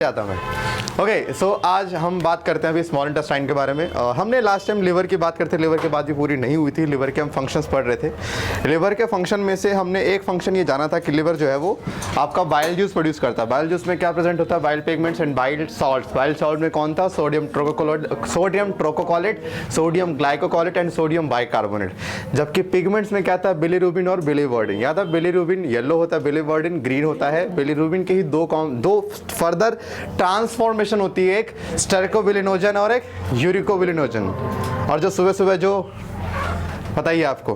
आता मैं। ओके, सो आज हम बात करते हैं अभी स्मॉल इंटेस्टाइन के बारे में। हमने लास्ट टाइम लिवर की बात करते, लिवर की बात भी पूरी नहीं हुई थी। लिवर के हम फंक्शंस पढ़ रहे थे। लिवर के फंक्शन में से हमने एक फंक्शन ये जाना था कि लिवर जो है वो आपका बाइल जूस प्रोड्यूस करता है। बाइल जूस में क्या प्रेजेंट होता है? Bile pigments and bile salts. Bile salt में कौन था? Sodium taurocholate, sodium glycocholate and sodium bicarbonate. जबकि पिगमेंट्स में क्या था? बिलीरुबिन और बिलीवर्डिन। याद है, बिलीरुबिन येलो होता है, बिलीवर्डिन ग्रीन होता है। बिलीरुबिन के ही दो फर्दर ट्रांसफॉर्मेशन होती है, एक स्टेरकोबिलिनोजन और एक यूरिकोबिलिनोजन। और जो सुबह सुबह जो पता ही है आपको,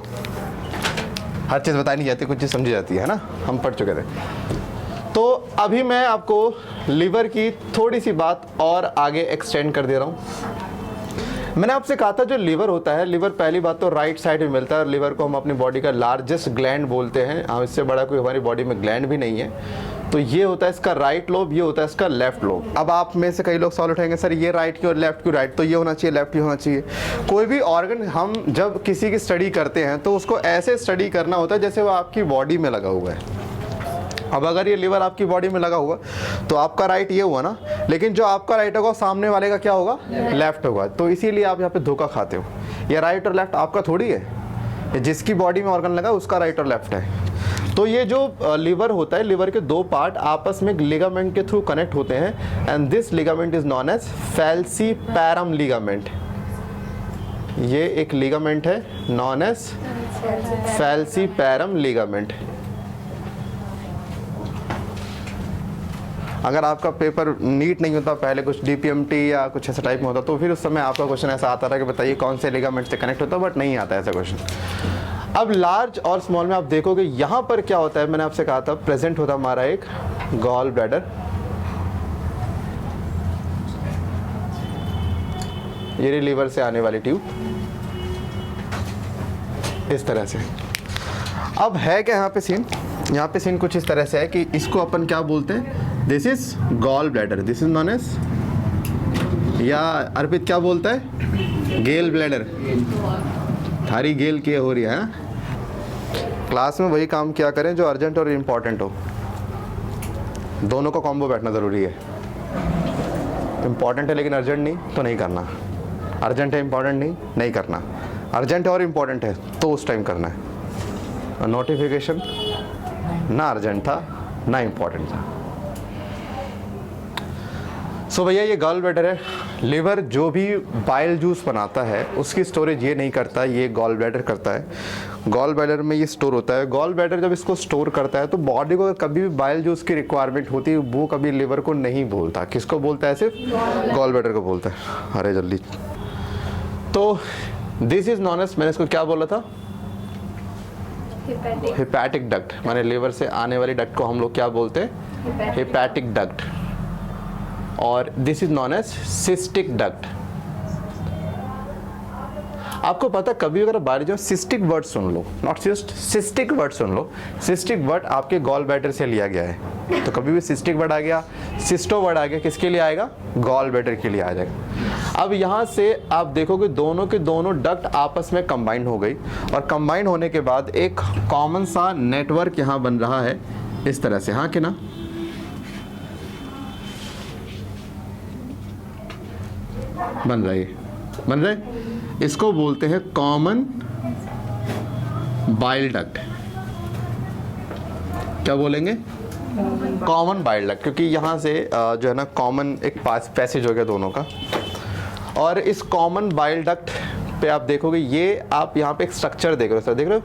हर चीज़ बताई नहीं जाती, कुछ चीज़ समझी जाती है ना, हम पढ़ चुके थे। तो अभी मैं आपको लिवर की थोड़ी सी बात और आगे एक्सटेंड कर दे रहा हूँ। मैंने आपसे कहा था जो लिवर होता है, लिवर पहली बात तो राइट साइड में मिलता है। लिवर को हम अपनी बॉडी का लार्जेस्ट ग्लैंड बोलते हैं। हम इससे बड़ा कोई हमारी बॉडी में ग्लैंड भी नहीं है। तो ये होता है इसका राइट लोब, ये होता है इसका लेफ्ट लोब। अब आप में से कई लोग सवाल उठाएंगे, सर ये राइट क्यों, लेफ्ट क्यों? राइट तो ये होना चाहिए, लेफ्ट ही होना चाहिए। कोई भी ऑर्गन हम जब किसी की स्टडी करते हैं तो उसको ऐसे स्टडी करना होता है जैसे वो आपकी बॉडी में लगा हुआ है। अब अगर ये लिवर आपकी बॉडी में लगा हुआ तो आपका राइट ये हुआ ना, लेकिन जो आपका राइट होगा सामने वाले का क्या होगा? लेफ्ट होगा। तो इसीलिए आप यहाँ पे धोखा खाते हो। ये राइट और लेफ्ट आपका थोड़ी है, जिसकी बॉडी में ऑर्गन लगा उसका राइट और लेफ्ट है। तो ये जो लिवर होता है, लिवर के दो पार्ट आपस में लिगामेंट के थ्रू कनेक्ट होते हैं and this ligament is known as falciparum ligament. ये एक लिगामेंट है नॉन एज फैल्सीपैरम लिगामेंट। अगर आपका पेपर नीट नहीं होता, पहले कुछ डीपीएमटी या कुछ ऐसा टाइप में होता, तो फिर उस समय आपका क्वेश्चन ऐसा आता था कि बताइए कौन से लिगामेंट से कनेक्ट होता है, बट नहीं आता ऐसा क्वेश्चन। अब लार्ज और स्मॉल में आप देखोगे यहाँ पर क्या होता है, मैंने आपसे कहा था प्रेजेंट होता हमारा एक गॉल ब्लैडर। ये लीवर से आने वाली ट्यूब इस तरह से। अब है क्या यहाँ पे सीन? यहाँ पे सीन कुछ इस तरह से है कि इसको अपन क्या बोलते हैं? This is gall bladder, this is known as, या अर्पित क्या बोलता है? Gall bladder. थारी गेल क्या हो रही है? क्लास में वही काम किया करें जो अर्जेंट और इम्पॉर्टेंट हो। दोनों का कॉम्बो बैठना ज़रूरी है। इम्पॉर्टेंट है लेकिन अर्जेंट नहीं तो नहीं करना, अर्जेंट है इम्पॉर्टेंट नहीं करना, अर्जेंट है और इम्पॉर्टेंट है तो उस टाइम करना है। नोटिफिकेशन ना अर्जेंट था ना इम्पॉर्टेंट था। सो भैया ये गॉल ब्लैडर है। लिवर जो भी बाइल जूस बनाता है उसकी स्टोरेज ये नहीं करता, ये गॉल ब्लैडर करता है। गॉल ब्लैडर में ये स्टोर होता है। गॉल ब्लैडर जब इसको स्टोर करता है तो बॉडी को कभी भी बाइल जूस की रिक्वायरमेंट होती है, वो कभी लिवर को नहीं बोलता। किसको बोलता है? सिर्फ गॉल ब्लैडर को बोलता है। अरे जल्दी। तो दिस इज नॉन एज, मैंने इसको क्या बोला था? Hepatic duct. माने लिवर से आने वाली डक्ट को हम लोग क्या बोलते हैं? Hepatic duct. और this is known as cystic duct. आपको पता, कभी अगर बारी जो सिस्टिक वर्ड सुन लो, नॉट सिस्टिक वर्ड सुन लो, सिस्टिक वर्ड आपके गॉल ब्लैडर से लिया गया है। तो कभी भी सिस्टिक वर्ड आ गया, सिस्टो वर्ड आ गया, किसके लिए आएगा? गॉल ब्लैडर के लिए आ जाएगा। अब यहाँ से आप देखोगे दोनों के दोनों डक्ट आपस में कंबाइन हो गई, और कंबाइन होने के बाद एक कॉमन सा नेटवर्क यहाँ बन रहा है इस तरह से। हाँ कि ना? बन रहे, इसको बोलते हैं कॉमन बाइल डक्ट। क्या बोलेंगे? कॉमन बाइल डक्ट, क्योंकि यहाँ से जो है ना कॉमन एक पैसेज हो गया दोनों का। और इस कॉमन बाइल डक्ट पे आप देखोगे, ये आप यहाँ पे एक स्ट्रक्चर देख रहे हो। सर देख रहे हो?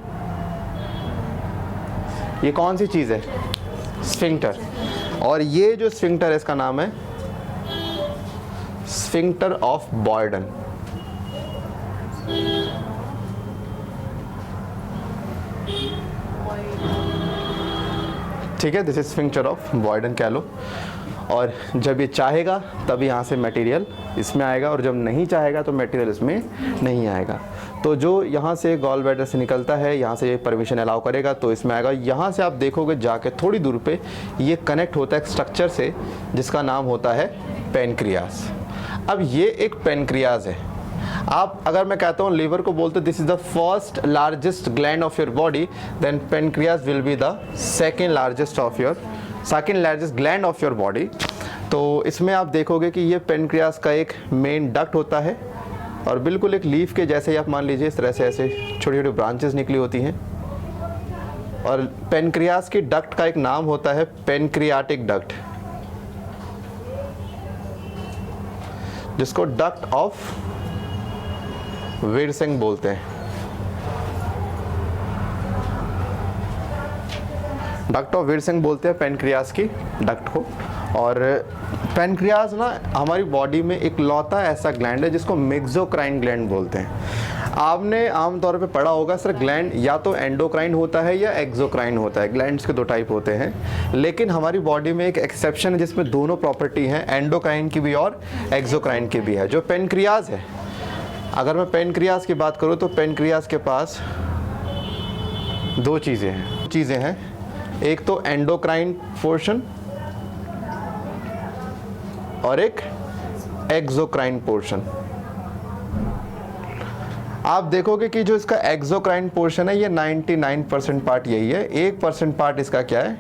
ये कौन सी चीज़ है? स्फिंक्टर। और ये जो स्फिंक्टर है इसका नाम है स्फिंक्टर ऑफ बॉयडन। ठीक है, दिस इज स्फिंक्टर ऑफ बॉयडन कह लो। और जब ये चाहेगा तब यहाँ से मटेरियल इसमें आएगा, और जब नहीं चाहेगा तो मटेरियल इसमें नहीं आएगा। तो जो यहाँ से गॉल ब्लैडर से निकलता है, यहाँ से ये परमिशन अलाउ करेगा तो इसमें आएगा। यहाँ से आप देखोगे जाके थोड़ी दूर पे ये कनेक्ट होता है एक स्ट्रक्चर से जिसका नाम होता है पेनक्रियास। अब ये एक पेनक्रियाज है। आप अगर मैं कहता हूँ लिवर को बोलते this is the first largest gland of your body, then pancreas will be the second largest gland of your body. तो इसमें आप देखोगे कि ये पेनक्रियास का एक मेन डक्ट होता है और बिल्कुल एक लीफ के जैसे ही आप मान लीजिए इस तरह से ऐसे छोटी छोटी ब्रांचेस निकली होती हैं। और पेनक्रियास की डक्ट का एक नाम होता है पेनक्रियाटिक डक्ट, जिसको डक्ट ऑफ विर्सेंग बोलते हैं। डक्ट ऑफ विर्सेंग बोलते हैं पेनक्रियास की डक्ट को। और पेनक्रियास ना हमारी बॉडी में एक लौता ऐसा ग्लैंड है जिसको मेक्सोक्राइन ग्लैंड बोलते हैं। आपने आमतौर पे पढ़ा होगा सर, ग्लैंड या तो एंडोक्राइन होता है या एक्सोक्राइन होता है। ग्लैंड्स के दो टाइप होते हैं, लेकिन हमारी बॉडी में एक एक्सेप्शन है जिसमें दोनों प्रॉपर्टी हैं, एंडोक्राइन की भी और एक्सोक्राइन की भी है। जो पेनक्रियास है, अगर मैं पेनक्रियास की बात करूँ तो पेनक्रियास के पास दो चीज़ें हैं। एक तो एंडोक्राइन पोर्शन और एक एक्सोक्राइन पोर्शन। आप देखोगे कि जो इसका एक्सोक्राइन पोर्शन है ये 99% पार्ट यही है, 1% पार्ट इसका क्या है,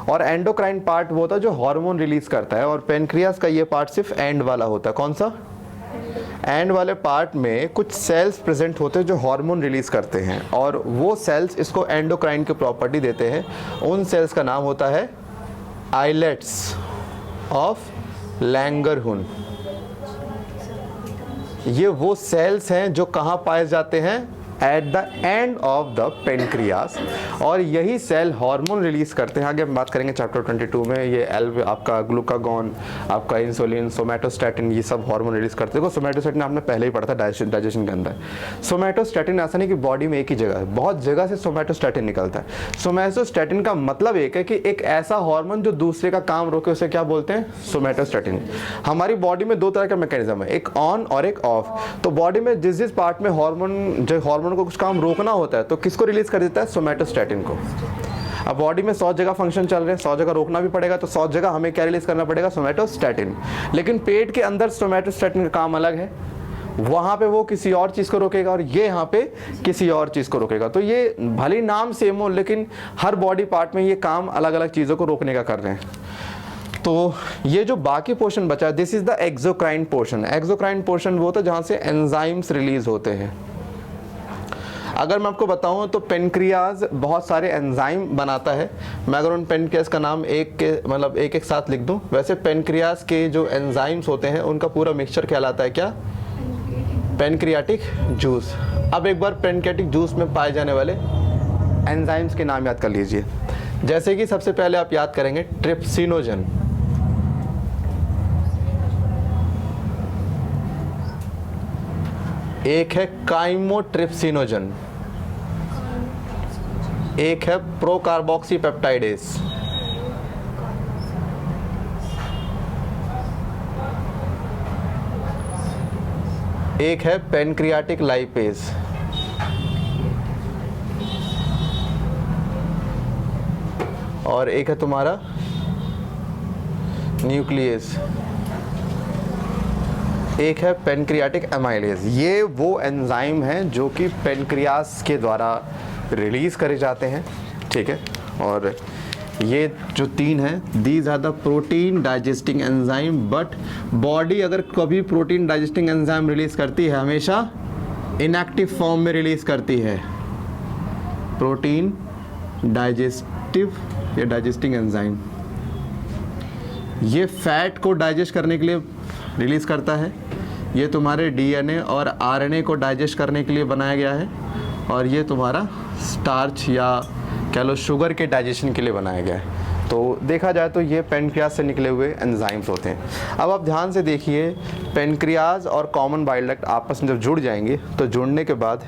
और एंडोक्राइन पार्ट वो होता है जो हार्मोन रिलीज करता है। और पेनक्रियास का ये पार्ट सिर्फ एंड वाला होता है। कौन सा? एंड वाले पार्ट में कुछ सेल्स प्रेजेंट होते हैं जो हार्मोन रिलीज करते हैं, और वो सेल्स इसको एंडोक्राइन की प्रॉपर्टी देते हैं। उन सेल्स का नाम होता है आइलेट्स ऑफ लैंगरहुन। ये वो सेल्स हैं जो कहाँ पाए जाते हैं? At the end of the pancreas. और यही सेल हार्मोन रिलीज करते हैं। आगे हम बात करेंगे चैप्टर 22 में। ये आपका ग्लूकागॉन, आपका इंसुलिन, सोमैटोस्टैटिन, ये सब हार्मोन रिलीज करते हैं। सोमैटोस्टैटिन आपने पहले ही पढ़ा था डाइजेशन के अंदर। सोमैटोस्टैटिन ऐसा नहीं कि बॉडी में एक ही जगह है, बहुत जगह से सोमैटोस्टैटिन निकलता है। सोमैटोस्टैटिन का मतलब एक है कि एक ऐसा हार्मोन जो दूसरे का काम रोके, उसे क्या बोलते हैं? सोमैटोस्टैटिन। हमारी बॉडी में दो तरह का मैकेनिज्म है, एक ऑन और एक ऑफ। तो बॉडी में जिस जिस पार्ट में हार्मोन को कुछ काम रोकना होता है तो किसको रिलीज कर देता है? सोमैटोस्टैटिन को। अब बॉडी में 100 जगह फंक्शन चल रहे हैं, 100 जगह रोकना भी पड़ेगा, तो 100 जगह हमें क्या रिलीज करना पड़ेगा? सोमैटोस्टैटिन। लेकिन पेट के अंदर सोमैटोस्टैटिन का काम अलग है, वहां पे वो किसी और चीज को रोकेगा और ये यहाँ पे किसी और चीज को रोकेगा। तो ये भले नाम सेम हो, लेकिन हर बॉडी पार्ट में ये काम अलग अलग चीजों को रोकने का कर रहे हैं। तो ये जो बाकी पोर्शन बचा, this is the exocrine portion. Exocrine portion वो होता है जहां से एंजाइम्स रिलीज होते हैं। अगर मैं आपको बताऊं तो पेनक्रियाज बहुत सारे एंजाइम बनाता है। मैं अगर उन पेनक्रियाज का नाम एक साथ लिख दूं, वैसे पेनक्रियाज के जो एंजाइम्स होते हैं उनका पूरा मिक्सचर कहलाता है क्या? Pancreatic juice. अब एक बार पेनक्रियाटिक जूस में पाए जाने वाले एंजाइम्स के नाम याद कर लीजिए। जैसे कि सबसे पहले आप याद करेंगे ट्रिप्सिनोजन, एक है काइमोट्रिप्सिनोजन, एक है प्रोकार्बोक्सीपेप्टाइडेस, एक है पेनक्रियाटिक लाइपेज, और एक है तुम्हारा न्यूक्लियस, एक है पेनक्रियाटिक एमाइलेज। ये वो एंजाइम हैं जो कि पेनक्रियास के द्वारा रिलीज करे जाते हैं, ठीक है। और ये जो तीन हैं, these are the protein digesting enzyme. But body अगर कभी प्रोटीन डाइजेस्टिंग एंजाइम रिलीज करती है, हमेशा इनएक्टिव फॉर्म में रिलीज करती है। प्रोटीन डाइजेस्टिव या डाइजेस्टिंग एंजाइम, ये फैट को डाइजेस्ट करने के लिए रिलीज करता है। ये तुम्हारे डीएनए और आरएनए को डाइजेस्ट करने के लिए बनाया गया है, और ये तुम्हारा स्टार्च या कह लो शुगर के डाइजेशन के लिए बनाया गया है। तो देखा जाए तो ये पेनक्रियाज से निकले हुए एंजाइम्स होते हैं। अब आप ध्यान से देखिए, पेनक्रियाज और कॉमन बाइल डक्ट आपस में जब जुड़ जाएंगे तो जुड़ने के बाद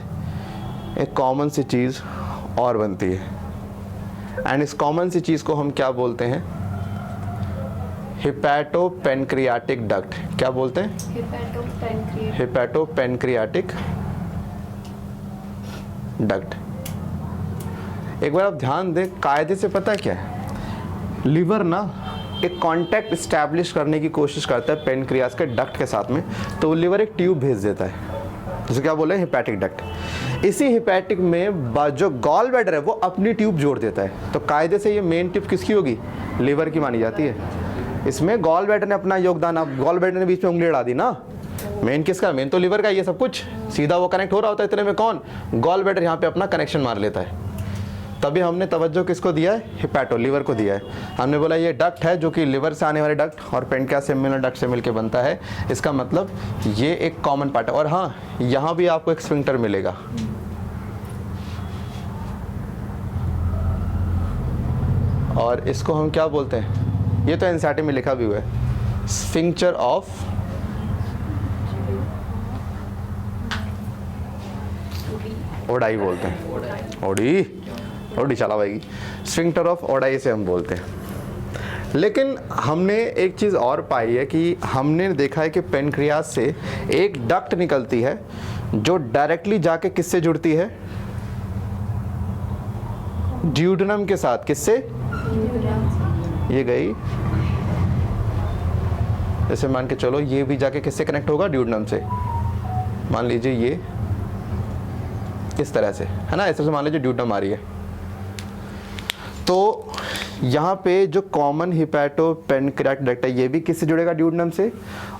एक कॉमन सी चीज़ और बनती है, एंड इस कॉमन सी चीज़ को हम क्या बोलते हैं? हिपैटोपेनक्रियाटिक डक्ट। क्या बोलते हैं? हिपैटोपेनक्रियाटिक डक्ट। एक बार आप ध्यान दें, कायदे से पता क्या है, लिवर ना एक कांटेक्ट इस्टेब्लिश करने की कोशिश करता है पेनक्रियास के डक्ट के साथ में, तो लिवर एक ट्यूब भेज देता है, जिसे क्या बोले? Hepatic duct. इसी हिपैटिक में जो गॉल ब्लैडर है वो अपनी ट्यूब जोड़ देता है। तो कायदे से ये मेन ट्यूब किसकी होगी? लिवर की मानी जाती है। इसमें गॉल ब्लैडर ने अपना योगदान, अब गॉल ब्लैडर ने बीच में उंगली अड़ा दी ना, मेन किसका, मेन तो लिवर का, ये सब कुछ सीधा वो कनेक्ट हो रहा होता है, इतने में कौन, गॉल ब्लैडर यहाँ पे अपना कनेक्शन मार लेता है। तभी हमने तवज्जो किसको दिया है, हिपैटो, लिवर को दिया है। हमने बोला ये डक्ट है जो कि लिवर से आने वाले डक्ट और पेनक्रियास से मिलने डक्ट से मिलकर बनता है, इसका मतलब ये एक कॉमन पार्ट है। और हाँ, यहाँ भी आपको एक स्फिंक्टर मिलेगा, और इसको हम क्या बोलते हैं, ये तो एनसीईआरटी में लिखा भी हुआ है, स्फिंक्टर ऑफ ओडाई बोलते हैं, ओडी चला भाई, स्फिंक्टर ऑफ ओडाई से हम बोलते हैं। लेकिन हमने एक चीज़ और पाई है कि हमने देखा है कि पेनक्रियास से एक डक्ट निकलती है जो डायरेक्टली जाके किससे जुड़ती है, ड्यूडेनम के साथ। किससे, ये गई, जैसे मान के चलो ये भी जाके किससे कनेक्ट होगा, ड्यूडेनम से। मान लीजिए ये इस तरह से है ना, इस तरह से मान लीजिए ड्यूडेनम आ रही है, तो यहाँ पे जो कॉमन हिपैटो पेनक्रियाटिक डक्ट है ये भी किससे जुड़ेगा, ड्यूडेनम से।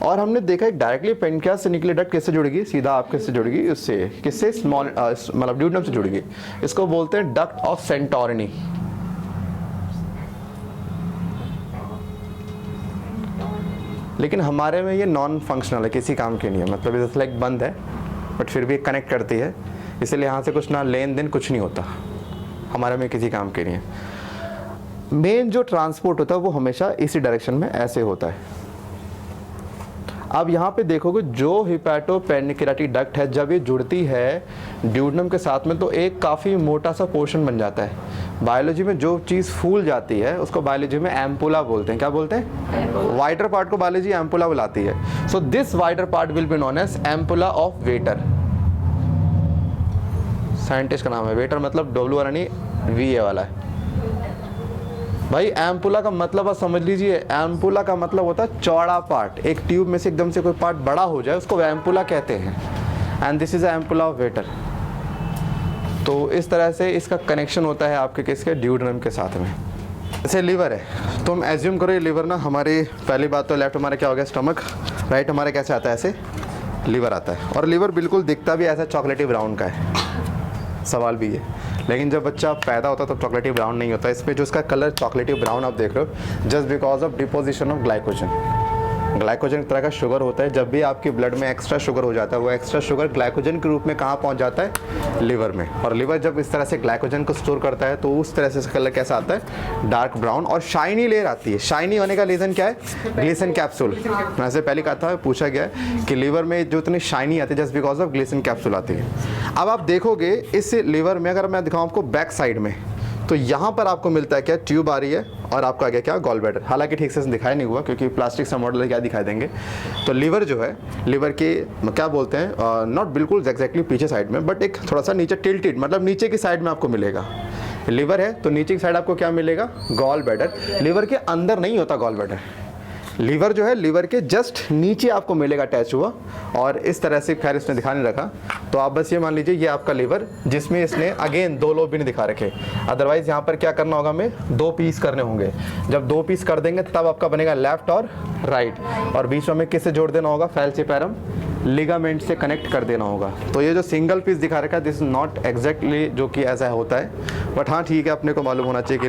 और हमने देखा है डायरेक्टली पेनक्रियास से निकले डक्ट किससे जुड़ेगी, सीधा आप किससे जुड़ेगी, उससे, किससे, स्मॉल मतलब ड्यूडेनम से जुड़ेगी। इसको बोलते हैं डक्ट ऑफ सेंटोरनी। लेकिन हमारे में ये नॉन फंक्शनल है, किसी काम की नहीं है, मतलब जैसे लाइक बंद है बट फिर भी कनेक्ट करती है, इसलिए यहाँ से कुछ ना लेन देन कुछ नहीं होता, हमारे में किसी काम की नहीं है। मेन जो ट्रांसपोर्ट होता है वो हमेशा इसी डायरेक्शन में ऐसे होता है। अब यहाँ पे देखोगे जो हिपैटो पेनक्रियाटिक डक्ट है, जब ये जुड़ती है ड्यूडेनम के साथ में तो एक काफ़ी मोटा सा पोर्शन बन जाता है। बायोलॉजी में जो चीज़ फूल जाती है उसको बायोलॉजी में एम्पुला बोलते हैं। क्या बोलते हैं, वाइडर पार्ट को बायोलॉजी एम्पुला बुलाती है। So this wider part will be known as ampulla of Vater, scientist का नाम है। वेटर मतलब WRNE वाला है भाई। एम्पुला का मतलब आप समझ लीजिए, एम्पुला का मतलब होता है चौड़ा पार्ट, एक ट्यूब में से एकदम से कोई पार्ट बड़ा हो जाए उसको एम्पुला कहते हैं, and this is ampulla of waiter. तो इस तरह से इसका कनेक्शन होता है आपके किसके, ड्यूडेनम के साथ में। जैसे लीवर है तो हम एज्यूम करो ये लीवर ना हमारी, पहली बात तो लेफ्ट हमारा क्या हो गया स्टमक, राइट हमारे कैसे आता है, ऐसे लीवर आता है। और लीवर बिल्कुल दिखता भी ऐसा चॉकलेटी ब्राउन का है, सवाल भी है। लेकिन जब बच्चा पैदा होता है तो चॉकलेटी ब्राउन नहीं होता, इसमें जो इसका कलर चॉकलेटी ब्राउन आप देख रहे हो just because of deposition of glycogen. Glycogen एक तरह का शुगर होता है, जब भी आपके ब्लड में एक्स्ट्रा शुगर हो जाता है वो एक्स्ट्रा शुगर ग्लाइकोजन के रूप में कहाँ पहुँच जाता है, लिवर में। और लिवर जब इस तरह से ग्लाइकोजन को स्टोर करता है तो उस तरह से इसका कलर कैसा आता है, डार्क ब्राउन, और शाइनी लेयर आती है। शाइनी होने का रीज़न क्या है, ग्लिसन कैप्सूल। मैं से पहले कहा था, पूछा गया है कि लिवर में जो इतनी शाइनी आती है just because of glisten capsule आती है। अब आप देखोगे इस लिवर में, अगर मैं दिखाऊँ आपको बैक साइड में, तो यहाँ पर आपको मिलता है क्या, ट्यूब आ रही है और आपको आ गया क्या, गॉल ब्लैडर। हालांकि ठीक से दिखाई नहीं हुआ क्योंकि प्लास्टिक सा मॉडल क्या दिखाई देंगे। तो लीवर जो है, लीवर के क्या बोलते हैं, नॉट बिल्कुल एग्जैक्टली पीछे साइड में, बट एक थोड़ा सा नीचे टिल्टेड, मतलब नीचे की साइड में आपको मिलेगा। लीवर है तो नीचे की साइड आपको क्या मिलेगा, गॉल ब्लैडर। लीवर के अंदर नहीं होता गॉल ब्लैडर, लीवर जो है लीवर के जस्ट नीचे आपको मिलेगा अटैच हुआ। और इस तरह से, खैर इसने दिखा नहीं रखा, तो आप बस ये मान लीजिए ये आपका लीवर, जिसमें इसने अगेन 2 लोब भी नहीं दिखा रखे। अदरवाइज यहाँ पर क्या करना होगा, हमें 2 पीस करने होंगे। जब 2 पीस कर देंगे तब आपका बनेगा लेफ्ट और राइट, और बीच में हमें किससे जोड़ देना होगा, फैल्सीपैरम लिगामेंट से कनेक्ट कर देना होगा। तो ये जो सिंगल पीस दिखा रखा है दिस इज नॉट एग्जैक्टली जो कि ऐसा होता है, बट हाँ ठीक है, अपने को मालूम होना चाहिए कि